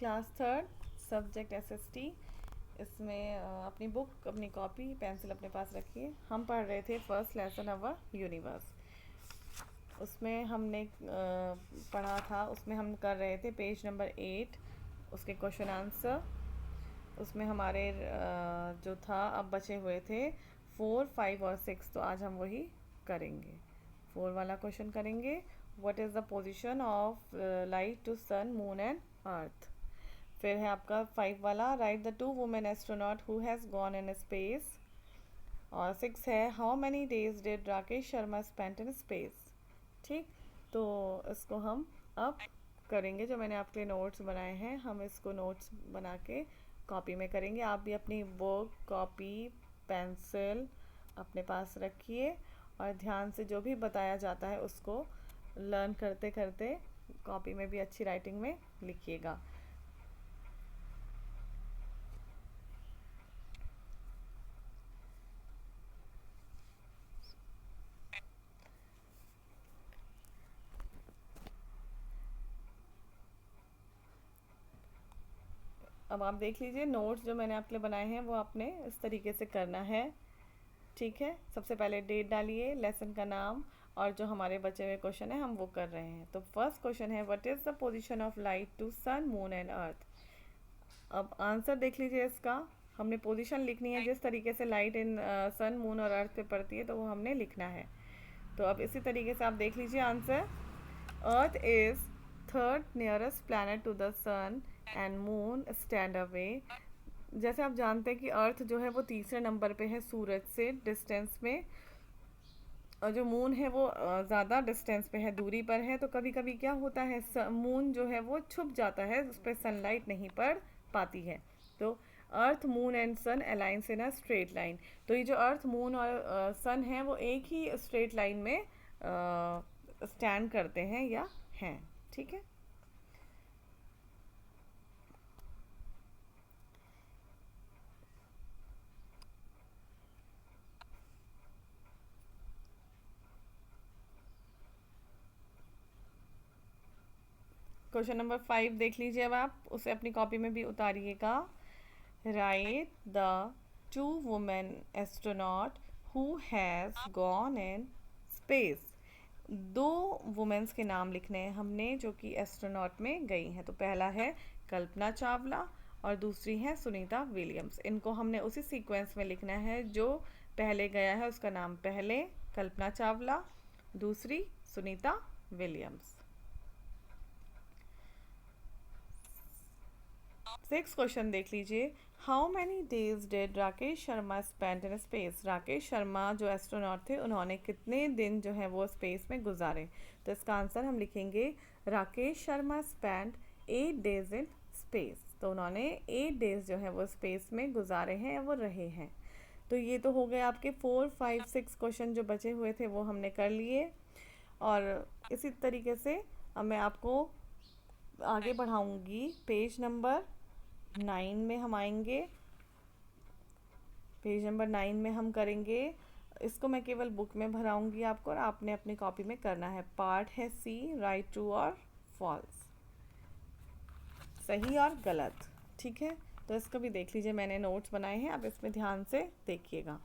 Class third, subject SST. इसमें अपनी book, अपनी कॉपी, पेंसिल अपने पास रखिए। हम पढ़ रहे थे फर्स्ट लेसन अवर यूनिवर्स। उसमें हमने पढ़ा था, उसमें हम कर रहे थे पेज नंबर 8, उसके क्वेश्चन आंसर। उसमें हमारे जो था अब बचे हुए थे 4, 5 और 6, तो आज हम वही करेंगे। 4 वाला क्वेश्चन करेंगे, what is the position of light to sun, moon and earth. फिर है आपका 5 वाला, right the 2 women astronaut who has gone in space. और 6 है, how many days did Rakesh Sharma spent in space. ठीक, तो इसको हम अब करेंगे। जो मैंने आपके लिए नोट्स बनाए हैं, हम इसको नोट्स बना के कॉपी में करेंगे। आप भी अपनी बुक, कॉपी, पेंसिल अपने पास रखिए और ध्यान से जो भी बताया जाता है उसको लर्न करते करते कॉपी में भी अच्छी राइटिंग में लिखिएगा। अब आप देख लीजिए, नोट्स जो मैंने आपके लिए बनाए हैं वो आपने इस तरीके से करना है। ठीक है, सबसे पहले डेट डालिए, लेसन का नाम, और जो हमारे बचे हुए क्वेश्चन है हम वो कर रहे हैं। तो फर्स्ट क्वेश्चन है, what is the position of light to sun, moon and earth. अब आंसर देख लीजिए इसका। हमने पोजीशन लिखनी है, जिस तरीके से लाइट इन सन, मून और अर्थ पे पड़ती है तो वो हमने लिखना है। तो अब इसी तरीके से आप देख लीजिए answer. Earth is third nearest planet to the sun and moon stand away. जैसे आप जानते हैं कि अर्थ जो है वो तीसरे नंबर पे है सूरज से डिस्टेंस में, और जो मून है वो ज़्यादा डिस्टेंस पे है, दूरी पर है। तो कभी कभी क्या होता है, मून जो है वो छुप जाता है, उस पर सनलाइट नहीं पड़ पाती है। तो earth, moon and sun aligns in a straight line. तो ये जो अर्थ, मून और सन है वो एक ही स्ट्रेट लाइन में स्टैंड करते हैं या हैं। ठीक है, क्वेश्चन नंबर 5 देख लीजिए। अब आप उसे अपनी कॉपी में भी उतारिएगा। Write the 2 women astronaut who has gone in space. 2 womens के नाम लिखने हैं हमने जो कि एस्ट्रोनॉट में गई हैं। तो पहला है कल्पना चावला और दूसरी है सुनीता विलियम्स। इनको हमने उसी सीक्वेंस में लिखना है, जो पहले गया है उसका नाम पहले कल्पना चावला, दूसरी सुनीता विलियम्स। 6 क्वेश्चन देख लीजिए, how many days did Rakesh Sharma spend in space. Rakesh Sharma जो एस्ट्रोनॉट थे उन्होंने कितने दिन जो है वो स्पेस में गुजारे। तो इसका आंसर हम लिखेंगे, Rakesh Sharma spend 8 days in space. तो उन्होंने 8 डेज जो है वो स्पेस में गुजारे हैं, वो रहे हैं। तो ये तो हो गए आपके 4, 5, 6 क्वेश्चन जो बचे हुए थे वो हमने कर लिए। और इसी तरीके से अब मैं आपको आगे बढ़ाऊंगी। पेज नंबर 9 में हम आएंगे। पेज नंबर 9 में हम करेंगे, इसको मैं केवल बुक में भराऊंगी आपको, और आपने अपनी कॉपी में करना है। पार्ट है सी, राइट, ट्रू और फॉल्स, सही और गलत। ठीक है, तो इसको भी देख लीजिए, मैंने नोट्स बनाए हैं, आप इसमें ध्यान से देखिएगा।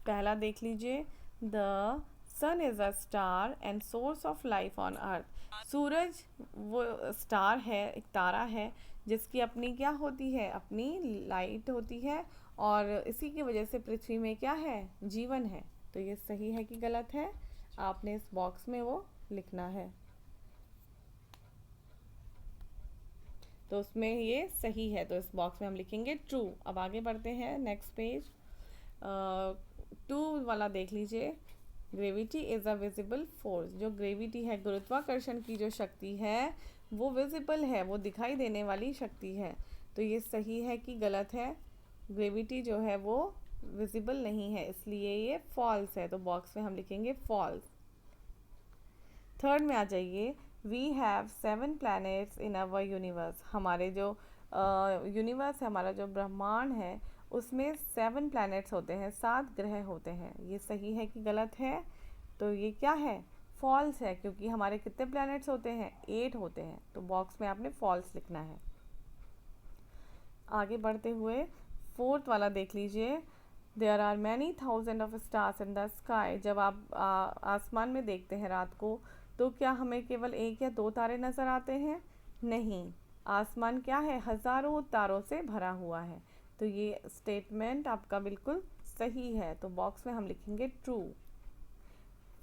पहला देख लीजिए, the sun is a star and source of life on earth. सूरज वो स्टार है, एक तारा है, जिसकी अपनी क्या होती है, अपनी लाइट होती है, और इसी की वजह से पृथ्वी में क्या है, जीवन है। तो ये सही है कि गलत है, आपने इस बॉक्स में वो लिखना है। तो उसमें ये सही है, तो इस बॉक्स में हम लिखेंगे ट्रू। अब आगे बढ़ते हैं, नेक्स्ट पेज 2 वाला देख लीजिए। Gravity is a visible force. जो ग्रेविटी है, गुरुत्वाकर्षण की जो शक्ति है वो विजिबल है, वो दिखाई देने वाली शक्ति है। तो ये सही है कि गलत है। ग्रेविटी जो है वो विजिबल नहीं है, इसलिए ये फॉल्स है। तो बॉक्स में हम लिखेंगे फॉल्स। थर्ड में आ जाइए, we have 7 planets in our universe. हमारे जो यूनिवर्स है, हमारा जो ब्रह्मांड है, उसमें 7 प्लैनेट्स होते हैं, 7 ग्रह होते हैं। ये सही है कि गलत है। तो ये क्या है, फॉल्स है, क्योंकि हमारे कितने प्लैनेट्स होते हैं, 8 होते हैं, तो बॉक्स में आपने फॉल्स लिखना है। आगे बढ़ते हुए फोर्थ वाला देख लीजिए, there are many thousand of stars in the sky. जब आप आसमान में देखते हैं रात को, तो क्या हमें केवल 1 या 2 तारे नज़र आते हैं? नहीं, आसमान क्या है, हज़ारों तारों से भरा हुआ है। तो ये स्टेटमेंट आपका बिल्कुल सही है, तो बॉक्स में हम लिखेंगे ट्रू।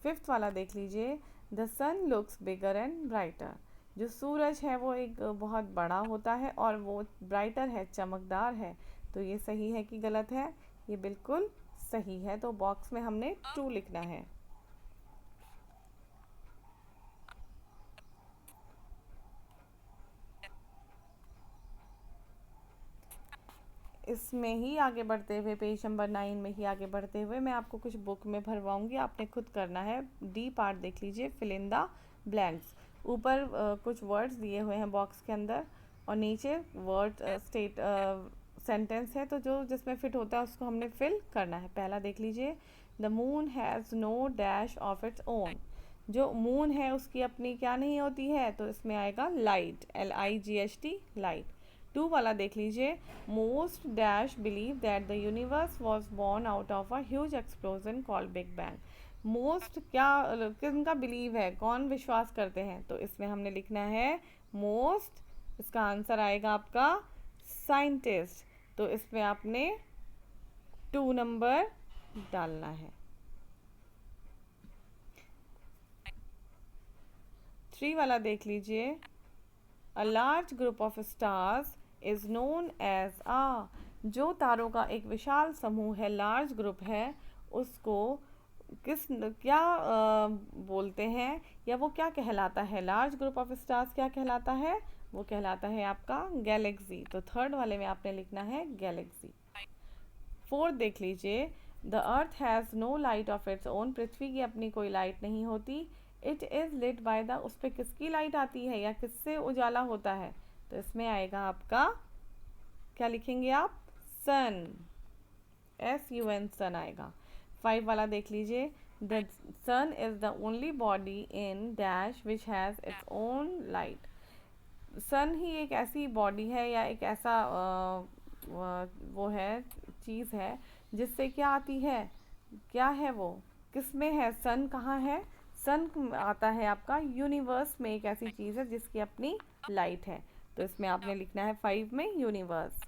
फिफ्थ वाला देख लीजिए, the sun looks bigger and brighter. जो सूरज है वो एक बहुत बड़ा होता है और वो ब्राइटर है, चमकदार है। तो ये सही है कि गलत है? ये बिल्कुल सही है, तो बॉक्स में हमने ट्रू लिखना है। इसमें ही आगे बढ़ते हुए, पेज नंबर 9 में ही आगे बढ़ते हुए, मैं आपको कुछ बुक में भरवाऊंगी, आपने खुद करना है। डी पार्ट देख लीजिए, फिल इन द ब्लैंक्स। ऊपर कुछ वर्ड्स दिए हुए हैं बॉक्स के अंदर, और नीचे वर्ड स्टेट सेंटेंस है, तो जो जिसमें फिट होता है उसको हमने फिल करना है। पहला देख लीजिए, the moon has no dash of its own. जो मून है उसकी अपनी क्या नहीं होती है, तो इसमें आएगा लाइट, LIGHT, लाइट। 2 वाला देख लीजिए, most dash believe that the universe was born out of a huge explosion called big bang. Most क्या किनका बिलीव है, कौन विश्वास करते हैं, तो इसमें हमने लिखना है मोस्ट। इसका आंसर आएगा आपका साइंटिस्ट, तो इसमें आपने 2 नंबर डालना है। 3 वाला देख लीजिए, a large group of stars is known as आ। जो तारों का एक विशाल समूह है, लार्ज ग्रुप है, उसको किस क्या बोलते हैं, या वो क्या कहलाता है? लार्ज ग्रुप ऑफ स्टार्स क्या कहलाता है? वो कहलाता है आपका गैलेक्सी। तो थर्ड वाले में आपने लिखना है गैलेक्सी। फोर्थ देख लीजिए, the earth has no light of its own. पृथ्वी की अपनी कोई लाइट नहीं होती। It is lit by the, उस पर किसकी लाइट आती है या किससे उजाला होता है? तो इसमें आएगा आपका, क्या लिखेंगे आप, सन, SUN, सन आएगा। 5 वाला देख लीजिए, the sun is the only body in dash which has its own light. Sun ही एक ऐसी बॉडी है या एक ऐसा वो है, चीज़ है जिससे क्या आती है, क्या है वो, किस में है, सन कहाँ है? सन आता है आपका यूनिवर्स में, एक ऐसी चीज़ है जिसकी अपनी लाइट है। तो इसमें आपने लिखना है 5 में यूनिवर्स।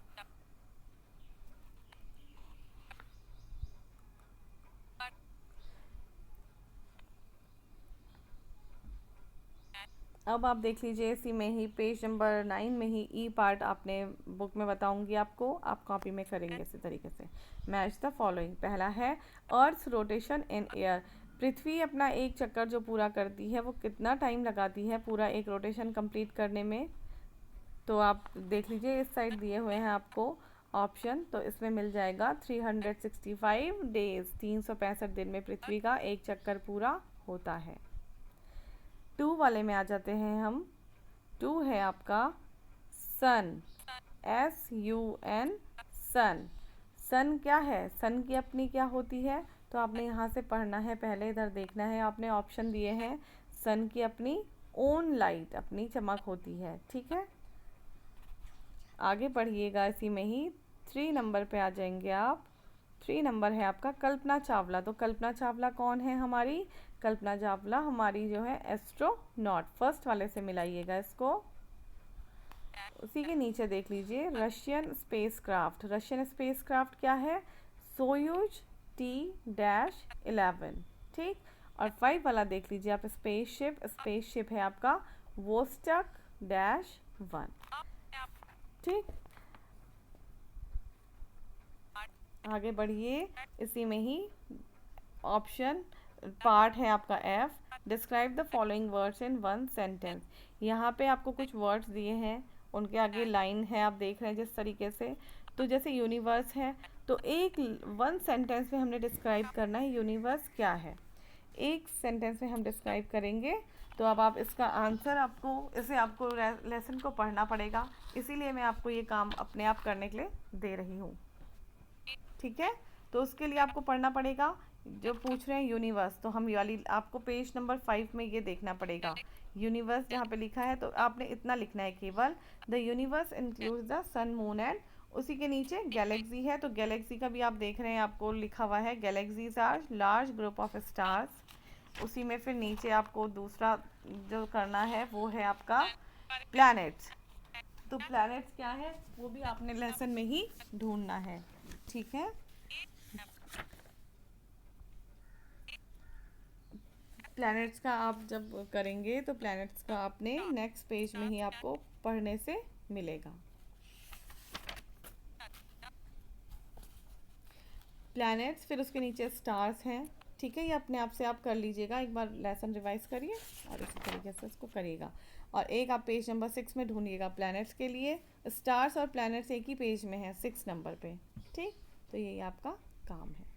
अब आप देख लीजिए, इसी में ही पेज नंबर 9 में ही ई पार्ट आपने बुक में बताऊंगी आपको, आप कॉपी में करेंगे इसी तरीके से। Match the following. पहला है अर्थ रोटेशन इन एयर। पृथ्वी अपना एक चक्कर जो पूरा करती है वो कितना टाइम लगाती है पूरा एक रोटेशन कंप्लीट करने में? तो आप देख लीजिए, इस साइड दिए हुए हैं आपको ऑप्शन, तो इसमें मिल जाएगा 365 डेज, 365 दिन में पृथ्वी का एक चक्कर पूरा होता है। 2 वाले में आ जाते हैं हम। 2 है आपका सन, SUN, सन। सन क्या है, सन की अपनी क्या होती है? तो आपने यहाँ से पढ़ना है, पहले इधर देखना है, आपने ऑप्शन दिए हैं, सन की अपनी ओन लाइट, अपनी चमक होती है, ठीक है। आगे पढ़िएगा, इसी में ही 3 नंबर पे आ जाएंगे आप। 3 नंबर है आपका कल्पना चावला। तो कल्पना चावला कौन है हमारी? कल्पना चावला हमारी जो है एस्ट्रोनॉट। फर्स्ट वाले से मिलाइएगा इसको। उसी के नीचे देख लीजिए, रशियन स्पेसक्राफ्ट। रशियन स्पेसक्राफ्ट क्या है? सोयूज T-11, ठीक। और 5 वाला देख लीजिए आप, स्पेसशिप। स्पेसशिप है आपका वोस्टक-1, ठीक। आगे बढ़िए, इसी में ही ऑप्शन पार्ट है आपका F। Describe the following words in 1 sentence. यहाँ पे आपको कुछ वर्ड्स दिए हैं, उनके आगे लाइन है, आप देख रहे हैं जिस तरीके से। तो जैसे यूनिवर्स है, तो एक 1 सेंटेंस में हमने डिस्क्राइब करना है यूनिवर्स क्या है। एक सेंटेंस में हम डिस्क्राइब करेंगे। तो अब आप इसका आंसर, आपको इसे आपको लेसन को पढ़ना पड़ेगा, इसीलिए मैं आपको ये काम अपने आप करने के लिए दे रही हूँ, ठीक है। तो उसके लिए आपको पढ़ना पड़ेगा जो पूछ रहे हैं यूनिवर्स, तो हम ये वाली आपको पेज नंबर 5 में ये देखना पड़ेगा। यूनिवर्स जहाँ पे लिखा है तो आपने इतना लिखना है केवल, the universe includes the sun moon and, उसी के नीचे गैलेक्सी है, तो गैलेक्सी का भी आप देख रहे हैं आपको लिखा हुआ है galaxies are large group of stars. उसी में फिर नीचे आपको दूसरा जो करना है वो है आपका प्लैनेट्स। तो प्लैनेट्स क्या है वो भी आपने लेसन में ही ढूंढना है, ठीक है। प्लैनेट्स का आप जब करेंगे तो प्लैनेट्स का आपने नेक्स्ट पेज में ही आपको पढ़ने से मिलेगा। प्लैनेट्स, फिर उसके नीचे स्टार्स हैं, ठीक है। ये अपने आप से आप कर लीजिएगा, एक बार लेसन रिवाइज करिए और इसी तरीके से इसको करिएगा। और एक आप पेज नंबर 6 में ढूंढिएगा प्लैनेट्स के लिए। स्टार्स और प्लैनेट्स एक ही पेज में है 6 नंबर पे, ठीक। तो यही आपका काम है।